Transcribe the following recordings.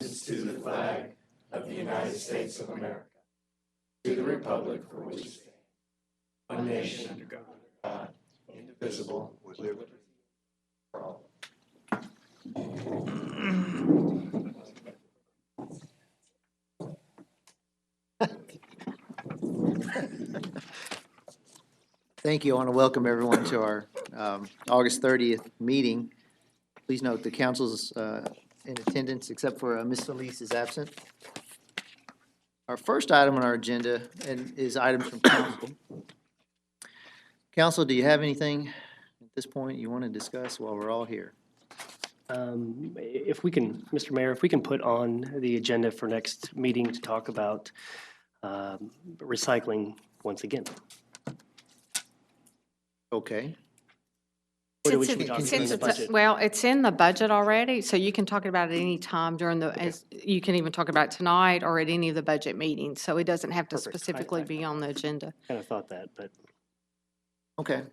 allegiance to the flag of the United States of America, to the republic for which it stands, one nation under God, indivisible, with liberty for all. Thank you. I want to welcome everyone to our August 30th meeting. Please note the council's in attendance except for Ms. Felice is absent. Our first item on our agenda is items from council. Council, do you have anything at this point you want to discuss while we're all here? If we can, Mr. Mayor, if we can put on the agenda for next meeting to talk about recycling once again. Okay. Or do we Since should we talk it's, about it in the budget? well, it's in the budget already, so you can talk about it any time during the, you can even talk about it tonight or at any of the budget meetings, so it doesn't have to Perfect. specifically be on the agenda, Kind of thought that, but Okay.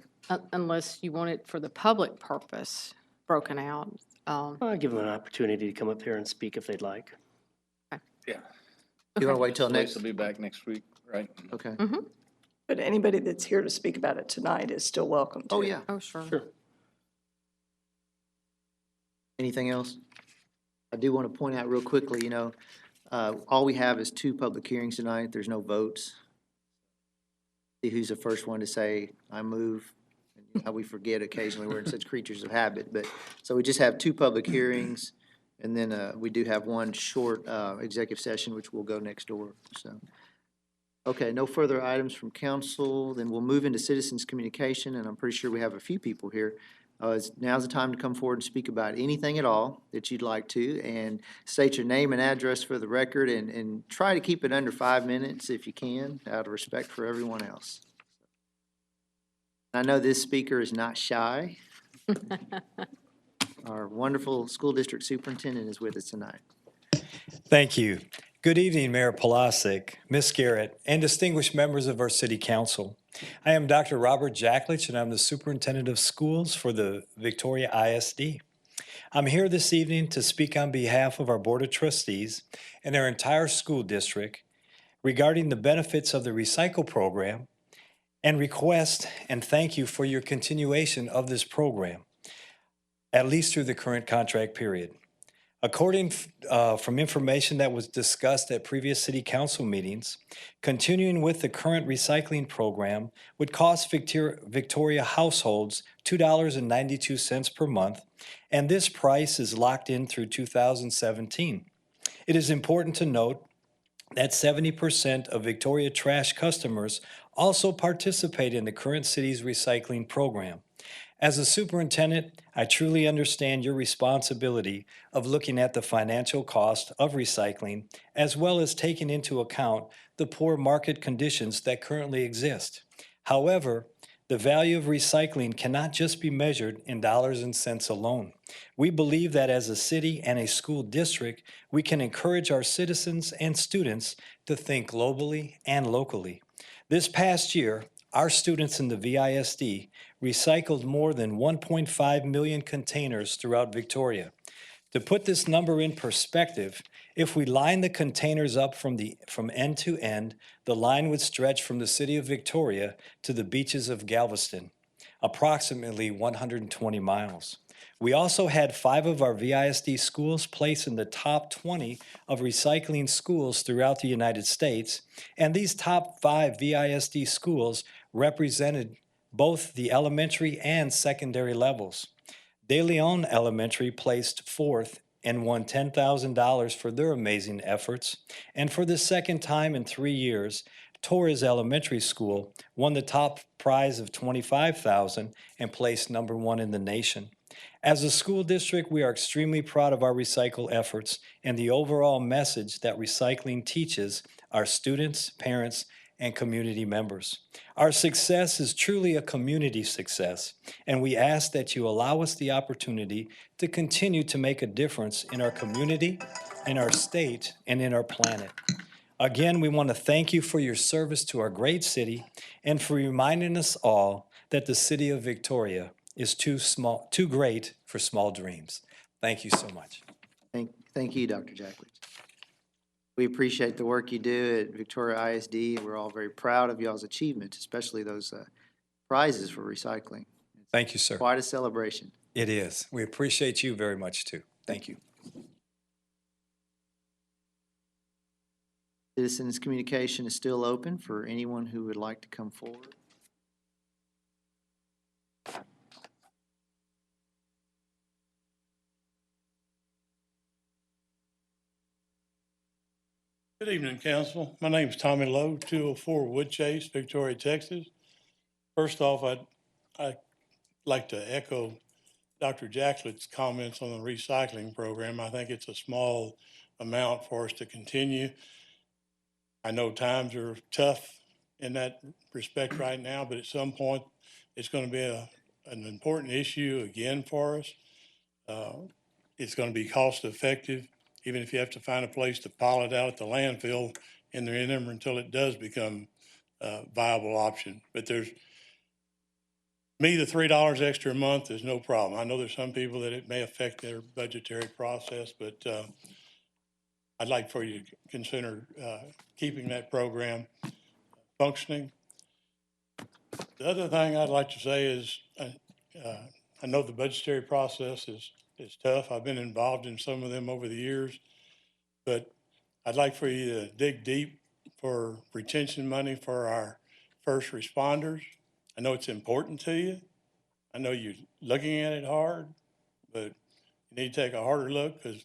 unless you want it for the public purpose broken out. I'll give them an opportunity to come up here and speak if they'd like. Yeah. You want to wait till Felice next? will be back next week, right? Okay. But anybody that's here to speak about it tonight is still welcome to. Oh, yeah. Oh, sure. Sure. Anything else? I do want to point out real quickly, all we have is 2 public hearings tonight. There's no votes. See who's the first one to say, I move. How we forget occasionally, we're such creatures of habit. But, so we just have 2 public hearings, and then we do have 1 short executive session, which will go next door, so. Okay, no further items from council, then we'll move into citizens' communication, and I'm pretty sure we have a few people here. Now's the time to come forward and speak about anything at all that you'd like to, and state your name and address for the record, and try to keep it under 5 minutes if you can, out of respect for everyone else. I know this speaker is not shy. Our wonderful school district superintendent is with us tonight. Thank you. Good evening, Mayor Polasic, Ms. Garrett, and distinguished members of our City Council. I am Dr. Robert Jacklich, and I'm the Superintendent of Schools for the Victoria ISD. I'm here this evening to speak on behalf of our Board of Trustees and our entire school district regarding the benefits of the Recycle program and request and thank you for your continuation of this program, at least through the current contract period. According from information that was discussed at previous city council meetings, continuing with the current recycling program would cost Victoria households $2.92 per month, and this price is locked in through 2017. It is important to note that 70% of Victoria Trash customers also participate in the current city's recycling program. As a superintendent, I truly understand your responsibility of looking at the financial cost of recycling, as well as taking into account the poor market conditions that currently exist. However, the value of recycling cannot just be measured in dollars and cents alone. We believe that as a city and a school district, we can encourage our citizens and students to think globally and locally. This past year, our students in the VISD recycled more than 1.5 million containers throughout Victoria. To put this number in perspective, if we line the containers up from end to end, the line would stretch from the city of Victoria to the beaches of Galveston, approximately 120 miles. We also had 5 of our VISD schools placed in the top 20 of recycling schools throughout the United States, and these top 5 VISD schools represented both the elementary and secondary levels. De Leon Elementary placed 4th and won $10,000 for their amazing efforts, and for the second time in 3 years, Torres Elementary School won the top prize of $25,000 and placed number 1 in the nation. As a school district, we are extremely proud of our recycle efforts and the overall message that recycling teaches our students, parents, and community members. Our success is truly a community success, and we ask that you allow us the opportunity to continue to make a difference in our community, in our state, and in our planet. Again, we want to thank you for your service to our great city and for reminding us all that the city of Victoria is too great for small dreams. Thank you so much. Thank you, Dr. Jacklich. We appreciate the work you do at Victoria ISD, and we're all very proud of y'all's achievements, especially those prizes for recycling. Thank you, sir. Quite a celebration. It is. We appreciate you very much, too. Thank you. Citizens' communication is still open for anyone who would like to come forward. Good evening, council. My name's Tommy Lowe, 204 Wood Chase, Victoria, Texas. First off, I'd like to echo Dr. Jacklett's comments on the recycling program. I think it's a small amount for us to continue. I know times are tough in that respect right now, but at some point, it's going to be an important issue again for us. It's going to be cost effective, even if you have to find a place to pile it out at the landfill in the interim until it does become a viable option. But the $3 extra a month is no problem. I know there's some people that it may affect their budgetary process, but I'd like for you to consider keeping that program functioning. The other thing I'd like to say is I know the budgetary process is tough. I've been involved in some of them over the years, but I'd like for you to dig deep for retention money for our first responders. I know it's important to you. I know you're looking at it hard, but you need to take a harder look because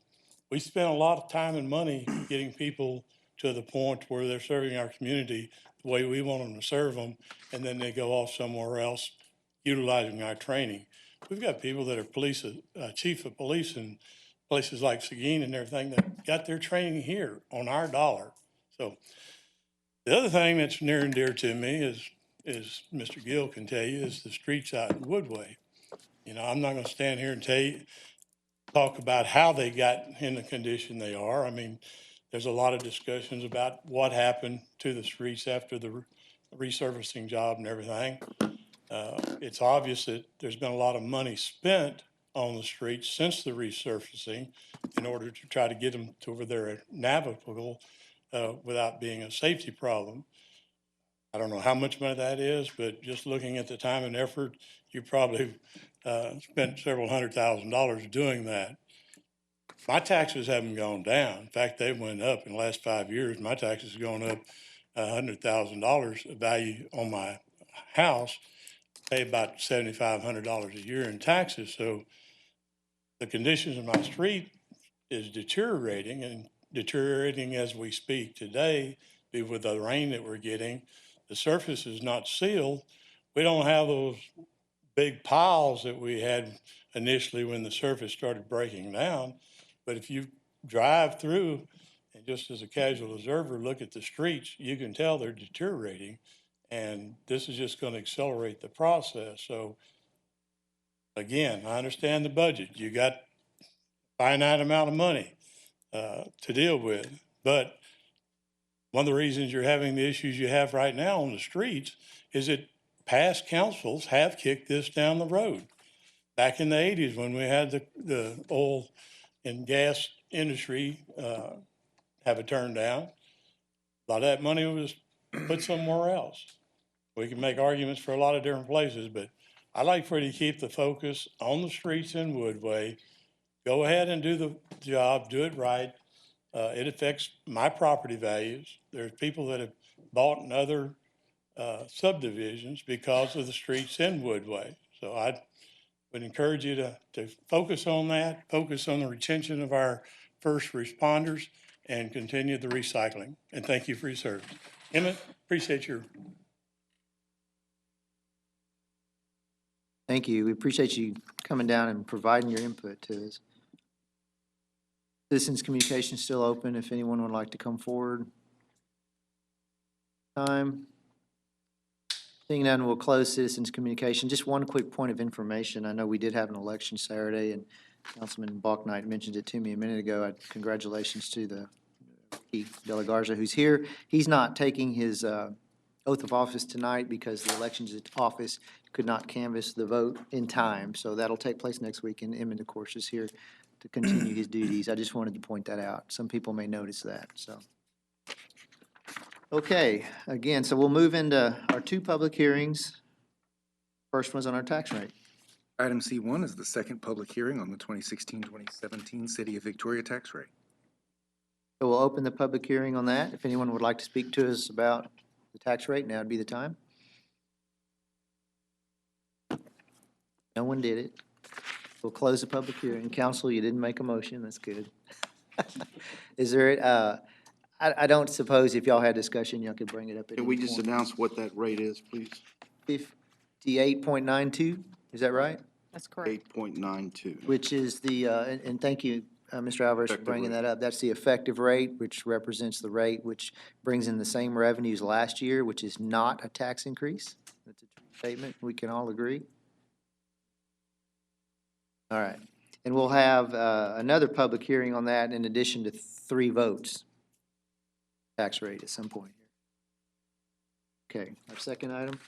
we spend a lot of time and money getting people to the point where they're serving our community the way we want them to serve them, and then they go off somewhere else utilizing our training. We've got people that are chief of police in places like Seguin and everything that got their training here on our dollar. So the other thing that's near and dear to me is Mr. Gill can tell you, is the streets out in Woodway. You know, I'm not going to stand here and talk about how they got in the condition they are. I mean, there's a lot of discussions about what happened to the streets after the resurfacing job and everything. It's obvious that there's been a lot of money spent on the streets since the resurfacing in order to try to get them to where they're navigable without being a safety problem. I don't know how much money that is, but just looking at the time and effort, you probably spent several $100,000 doing that. My taxes haven't gone down. In fact, they went up in the last 5 years. My taxes have gone up $100,000 of value on my house, pay about $7,500 a year in taxes. So the conditions of my street is deteriorating and deteriorating as we speak today with the rain that we're getting. The surface is not sealed. We don't have those big piles that we had initially when the surface started breaking down. But if you drive through and just as a casual observer look at the streets, you can tell they're deteriorating. And this is just going to accelerate the process. So again, I understand the budget. You got a finite amount of money to deal with. But one of the reasons you're having the issues you have right now on the streets is that past councils have kicked this down the road. Back in the 80s when we had the oil and gas industry have a turn down, a lot of that money was put somewhere else. We can make arguments for a lot of different places, but I'd like for you to keep the focus on the streets in Woodway. Go ahead and do the job, do it right. It affects my property values. There's people that have bought in other subdivisions because of the streets in Woodway. So I would encourage you to focus on that, focus on the retention of our first responders, and continue the recycling. And thank you for your service. Emmett, appreciate your. Thank you. We appreciate you coming down and providing your input to us. Citizens' communication is still open if anyone would like to come forward. Seeing none, we'll close citizens' communication. Just one quick point of information. I know we did have an election Saturday, and Councilman Balknight mentioned it to me a minute ago. Congratulations to the Keith De La Garza who's here. He's not taking his oath of office tonight because the elections office could not canvass the vote in time. So that'll take place next week, and Emmett, of course, is here to continue his duties. I just wanted to point that out. Some people may notice that, so Okay, again, so we'll move into our two public hearings. First one's on our tax rate. Item C1 is the second public hearing on the 2016-2017 City of Victoria tax rate. So we'll open the public hearing on that. If anyone would like to speak to us about the tax rate, now would be the time. No one did it. We'll close the public hearing. Council, you didn't make a motion. That's good. Is there, I don't suppose if y'all had discussion, y'all could bring it up at Can any we just point. announce what that rate is, please? 58.92, is that right? That's correct. 8.92. Which is the, and thank you, Mr. Alvarez, for Effective bringing rate. that up. That's the effective rate, which represents the rate which brings in the same revenues last year, which is not a tax increase. That's a true statement. We can all agree. All right. And we'll have another public hearing on that in addition to 3 votes. Tax rate at some point. Okay, our second item.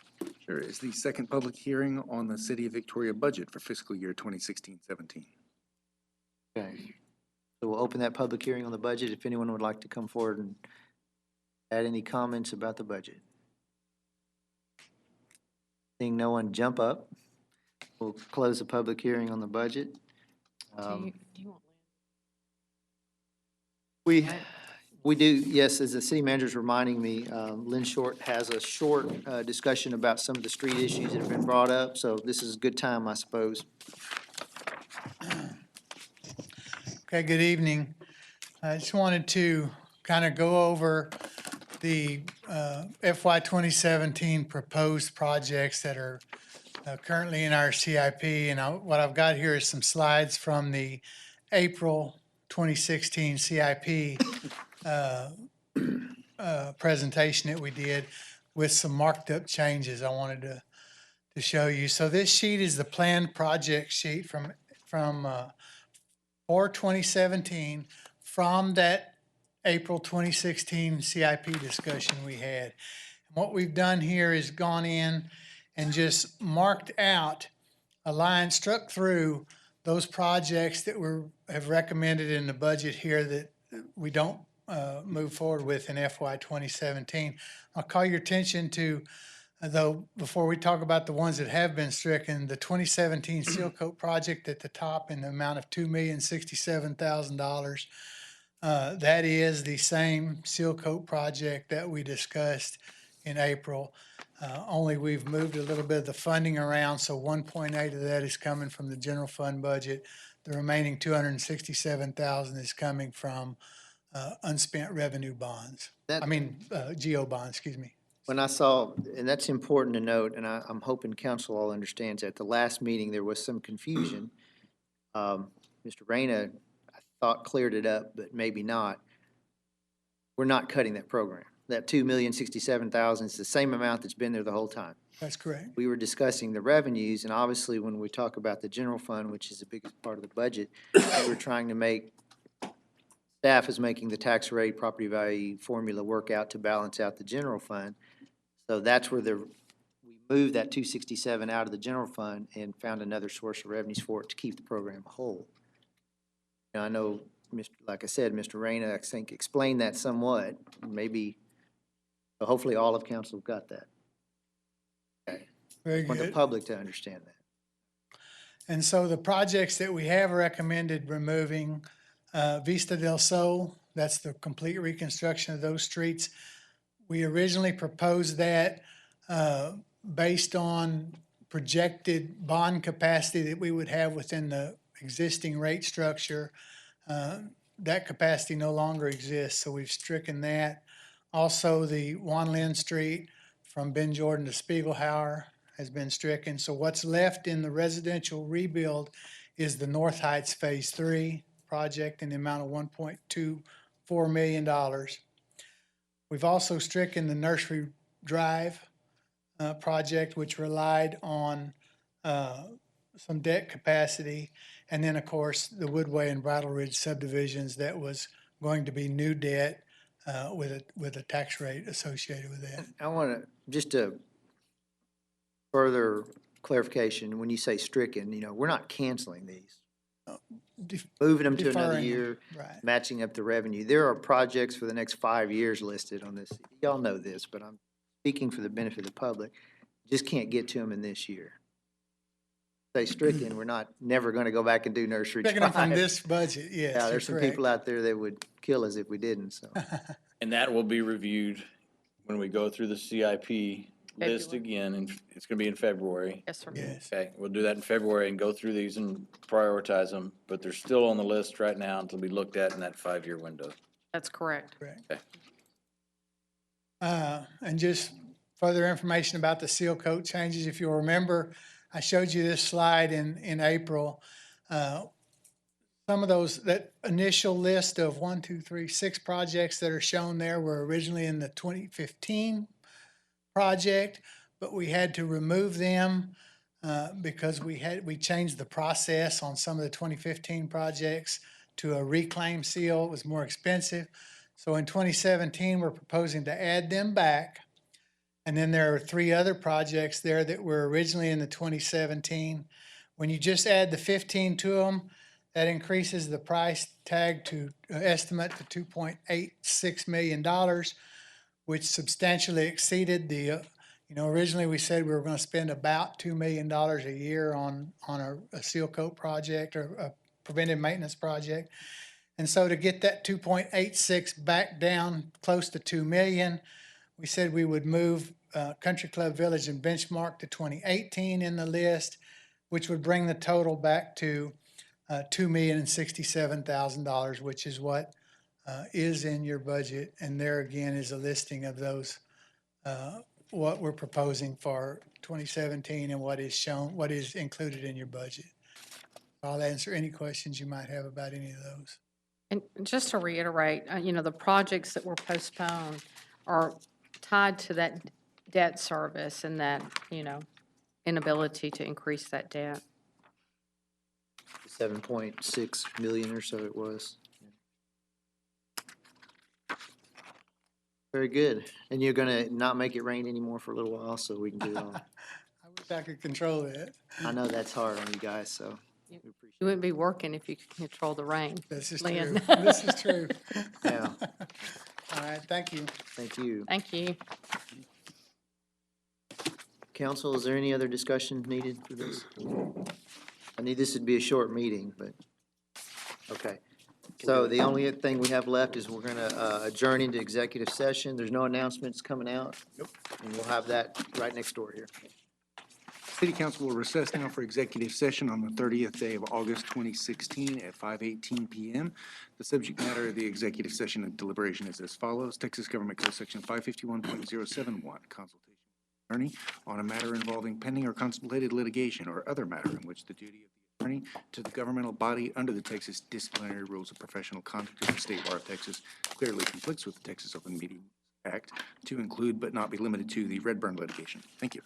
Sure, is the second public hearing on the City of Victoria budget for fiscal year 2016-17. Okay. So we'll open that public hearing on the budget. If anyone would like to come forward and add any comments about the budget. Seeing no one jump up, we'll close the public hearing on the budget. Do you want We do, yes, as the city manager's reminding me, Lynn Short has a short discussion about some of the street issues that have been brought up, so this is a good time, I suppose. Okay, good evening. I just wanted to kind of go over the FY 2017 proposed projects that are currently in our CIP. And what I've got here is some slides from the April 2016 CIP presentation that we did with some marked up changes I wanted to show you. So this sheet is the planned project sheet for 2017 from that April 2016 CIP discussion we had. What we've done here is gone in and just marked out a line, struck through those projects that have recommended in the budget here that we don't move forward with in FY 2017. I'll call your attention to, though, before we talk about the ones that have been stricken, the 2017 seal coat project at the top in the amount of $2,067,000. That is the same seal coat project that we discussed in April. Only we've moved a little bit of the funding around, so 1.8 of that is coming from the general fund budget. The remaining 267,000 is coming from unspent revenue bonds. That- GO bonds, excuse me. When I saw, and that's important to note, and I'm hoping council all understands, at the last meeting, there was some confusion. Mr. Reyna, I thought cleared it up, but maybe not. We're not cutting that program. That $2,067,000 is the same amount that's been there the whole time. That's correct. We were discussing the revenues, and obviously, when we talk about the general fund, which is the biggest part of the budget, we're trying to make, staff is making the tax rate, property value formula work out to balance out the general fund. So that's where we moved that 267 out of the general fund and found another source of revenues for it to keep the program whole. Now, I know, like I said, Mr. Reyna, I think, explained that somewhat. Maybe, hopefully all of council got that. Very Want the good. public to understand that. And so the projects that we have recommended removing, Vista del Sol, that's the complete reconstruction of those streets. We originally proposed that based on projected bond capacity that we would have within the existing rate structure. That capacity no longer exists, so we've stricken that. Also, the Juan Lynn Street from Ben Jordan to Spiegelhauer has been stricken. So what's left in the residential rebuild is the North Heights Phase 3 project in the amount of $1.24 million. We've also stricken the Nursery Drive project, which relied on some debt capacity. And then, of course, the Woodway and Bridle Ridge subdivisions, that was going to be new debt with a tax rate associated with that. I want to, just a further clarification, when you say stricken, we're not canceling these. moving them to another Deferring them, year, right. matching up the revenue. There are projects for the next 5 years listed on this. Y'all know this, but I'm speaking for the benefit of the public. Just can't get to them in this year. Say stricken, we're not, never going to go back and do nursery Picking up from five. this budget, yes, Yeah, you're there's some correct. people out there that would kill us if we didn't, so. And that will be reviewed when we go through the CIP list February. again, and it's gonna be in February. Yes, sir. Yes, Okay, we'll do that in February and go through these and prioritize them, but they're still on the list right now until we looked at in that 5-year window. That's correct. correct. Okay. And just further information about the seal coat changes, if you'll remember, I showed you this slide in April. Some of those, that initial list of 6 projects that are shown there were originally in the 2015 project, but we had to remove them because we changed the process on some of the 2015 projects to a reclaim seal. It was more expensive. So in 2017, we're proposing to add them back. And then there are 3 other projects there that were originally in the 2017. When you just add the 15 to them, that increases the price tag to estimate to $2.86 million, which substantially exceeded the, originally we said we were going to spend about $2 million a year on a seal coat project or a preventive maintenance project. And so to get that 2.86 back down close to 2 million, we said we would move Country Club Village and Benchmark to 2018 in the list, which would bring the total back to $2,067,000, which is what is in your budget. And there again is a listing of those, what we're proposing for 2017 and what is shown, what is included in your budget. I'll answer any questions you might have about any of those. And just to reiterate, the projects that were postponed are tied to that debt service and that, inability to increase that debt. 7.6 million or so it was. Very good. And you're gonna not make it rain anymore for a little while so we can do it all. I wish I could control that. I know that's hard on you guys, so. we appreciate You wouldn't be working if you could control the rain. This is Lynn. true. This is true. Yeah. All right, thank you. Thank you. Thank you. Council, is there any other discussion needed for this? I knew this would be a short meeting, but, okay. So the only thing we have left is we're gonna adjourn into executive session. There's no announcements coming out. Nope. And we'll have that right next door here. City Council will recess now for executive session on the 30th day of August 2016 at 5:18 PM. The subject matter of the executive session and deliberation is as follows. Texas Government Code Section 551.071, consultation with attorney on a matter involving pending or contemplated litigation or other matter in which the duty of the attorney to the governmental body under the Texas Disciplinary Rules of Professional Conduct of the State Bar of Texas clearly conflicts with the Texas Open Meeting Act to include but not be limited to the Redburn litigation. Thank you.